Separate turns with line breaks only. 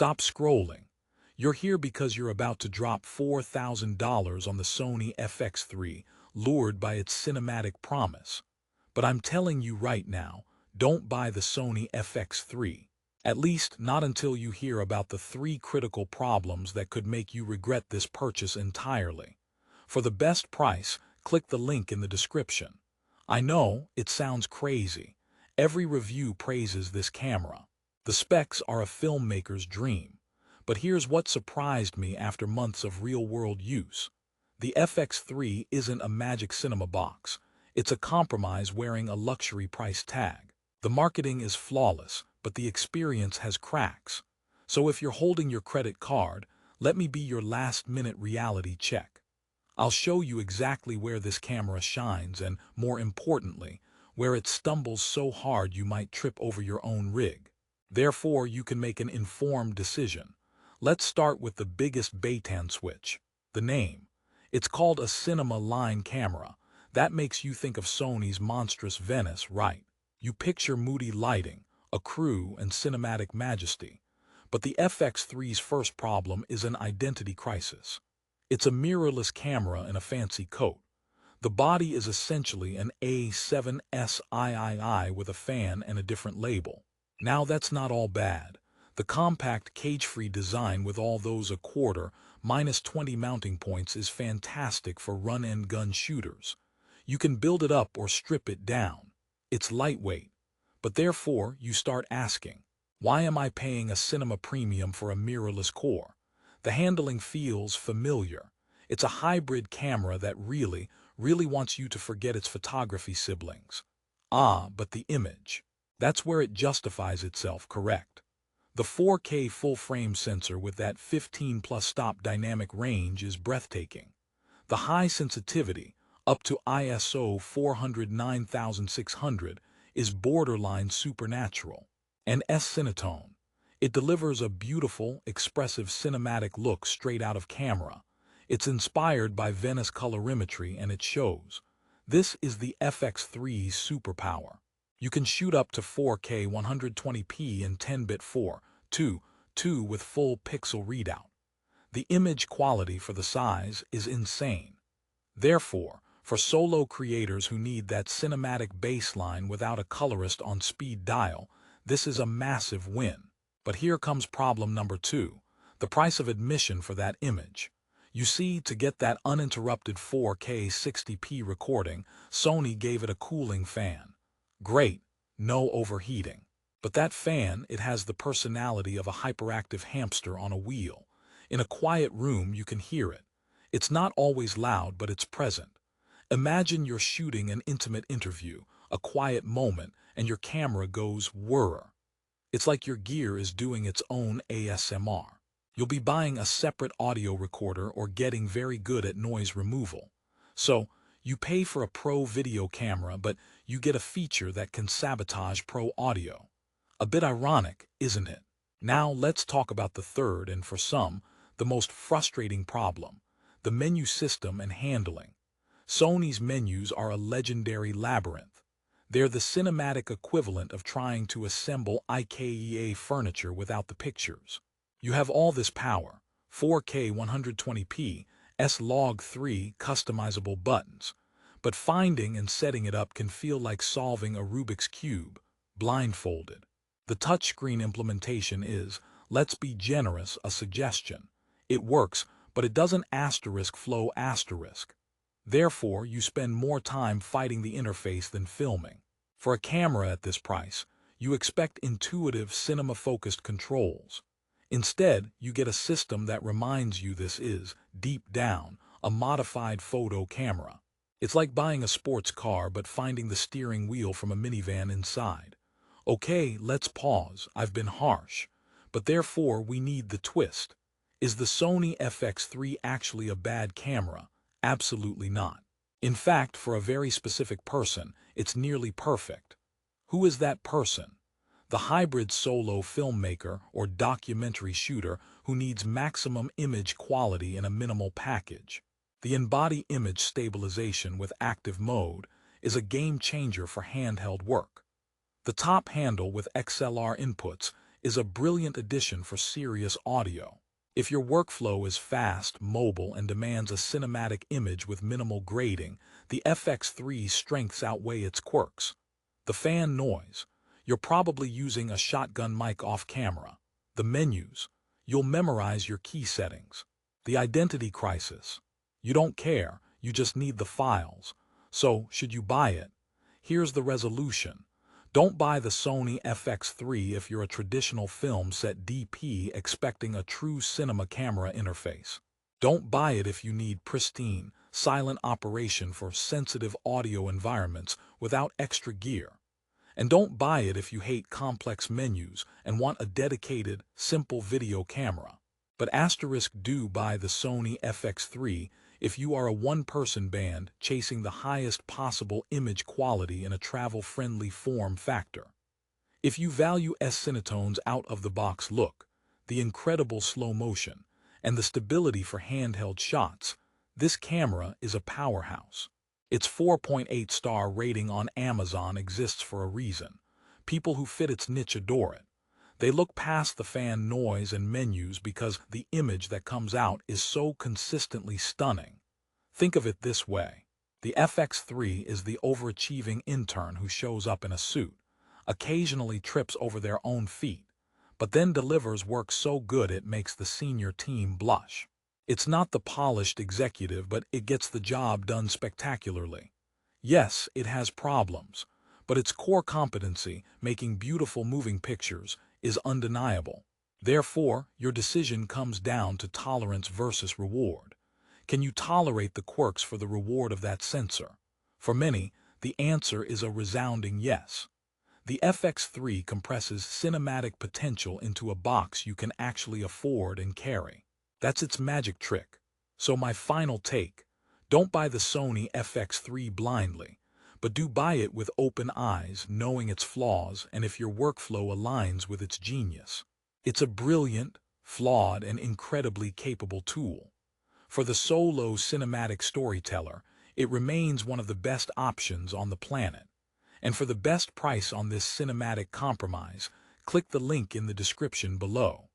Stop scrolling. You're here because you're about to drop $4,000 on the Sony FX3, lured by its cinematic promise. But I'm telling you right now, don't buy the Sony FX3. At least not until you hear about the 3 critical problems that could make you regret this purchase entirely. For the best price, click the link in the description. I know, it sounds crazy. Every review praises this camera. The specs are a filmmaker's dream. But here's what surprised me after months of real-world use. The FX3 isn't a magic cinema box. It's a compromise wearing a luxury price tag. The marketing is flawless, but the experience has cracks. So if you're holding your credit card, let me be your last-minute reality check. I'll show you exactly where this camera shines and, more importantly, where it stumbles so hard you might trip over your own rig. Therefore, you can make an informed decision. Let's start with the biggest bait-and switch, the name. It's called a cinema line camera. That makes you think of Sony's monstrous Venice, right? You picture moody lighting, a crew, and cinematic majesty. But the FX3's first problem is an identity crisis. It's a mirrorless camera in a fancy coat. The body is essentially an A7S with a fan and a different label. Now that's not all bad. The compact cage-free design with all those -20 mounting points is fantastic for run-and-gun shooters. You can build it up or strip it down. It's lightweight. But therefore, you start asking, why am I paying a cinema premium for a mirrorless core? The handling feels familiar. It's a hybrid camera that really wants you to forget its photography siblings. But the image. That's where it justifies itself, correct? The 4K full-frame sensor with that 15+ stop dynamic range is breathtaking. The high sensitivity, up to ISO 409,600, is borderline supernatural. And S-Cinetone. It delivers a beautiful, expressive cinematic look straight out of camera. It's inspired by Venice colorimetry and it shows. This is the FX3's superpower. You can shoot up to 4K 120p in 10-bit 4:2:2 with full pixel readout. The image quality for the size is insane. Therefore, for solo creators who need that cinematic baseline without a colorist on speed dial, this is a massive win. But here comes problem number 2, the price of admission for that image. You see, to get that uninterrupted 4K 60p recording, Sony gave it a cooling fan. Great, no overheating. But that fan, it has the personality of a hyperactive hamster on a wheel. In a quiet room, you can hear it. It's not always loud, but it's present. Imagine you're shooting an intimate interview, a quiet moment, and your camera goes whirr. It's like your gear is doing its own ASMR. You'll be buying a separate audio recorder or getting very good at noise removal. So, you pay for a pro video camera, but you get a feature that can sabotage pro audio. A bit ironic, isn't it? Now let's talk about the third and, for some, the most frustrating problem, the menu system and handling. Sony's menus are a legendary labyrinth. They're the cinematic equivalent of trying to assemble IKEA furniture without the pictures. You have all this power, 4K 120p, S-Log3 customizable buttons, but finding and setting it up can feel like solving a Rubik's Cube, blindfolded. The touchscreen implementation is, let's be generous, a suggestion. It works, but it doesn't *flow*. Therefore, you spend more time fighting the interface than filming. For a camera at this price, you expect intuitive, cinema-focused controls. Instead, you get a system that reminds you this is, deep down, a modified photo camera. It's like buying a sports car but finding the steering wheel from a minivan inside. Okay, let's pause. I've been harsh. But therefore, we need the twist. Is the Sony FX3 actually a bad camera? Absolutely not. In fact, for a very specific person, it's nearly perfect. Who is that person? The hybrid solo filmmaker or documentary shooter who needs maximum image quality in a minimal package. The in-body image stabilization with active mode is a game changer for handheld work. The top handle with XLR inputs is a brilliant addition for serious audio. If your workflow is fast, mobile, and demands a cinematic image with minimal grading, the FX3's strengths outweigh its quirks. The fan noise. You're probably using a shotgun mic off camera. The menus. You'll memorize your key settings. The identity crisis. You don't care, you just need the files. So, should you buy it? Here's the resolution. Don't buy the Sony FX3 if you're a traditional film set DP expecting a true cinema camera interface. Don't buy it if you need pristine, silent operation for sensitive audio environments without extra gear. And don't buy it if you hate complex menus and want a dedicated, simple video camera. But do buy the Sony FX3 if you are a one-person band chasing the highest possible image quality in a travel-friendly form factor. If you value Cinetone's out-of-the-box look, the incredible slow motion, and the stability for handheld shots, this camera is a powerhouse. Its 4.8-star rating on Amazon exists for a reason. People who fit its niche adore it. They look past the fan noise and menus because the image that comes out is so consistently stunning. Think of it this way. The FX3 is the overachieving intern who shows up in a suit, occasionally trips over their own feet, but then delivers work so good it makes the senior team blush. It's not the polished executive, but it gets the job done spectacularly. Yes, it has problems, but its core competency, making beautiful moving pictures, is undeniable. Therefore, your decision comes down to tolerance versus reward. Can you tolerate the quirks for the reward of that sensor? For many, the answer is a resounding yes. The FX3 compresses cinematic potential into a box you can actually afford and carry. That's its magic trick. So my final take, don't buy the Sony FX3 blindly, but do buy it with open eyes, knowing its flaws, and if your workflow aligns with its genius. It's a brilliant, flawed, and incredibly capable tool. For the solo cinematic storyteller, it remains one of the best options on the planet. And for the best price on this cinematic compromise, click the link in the description below.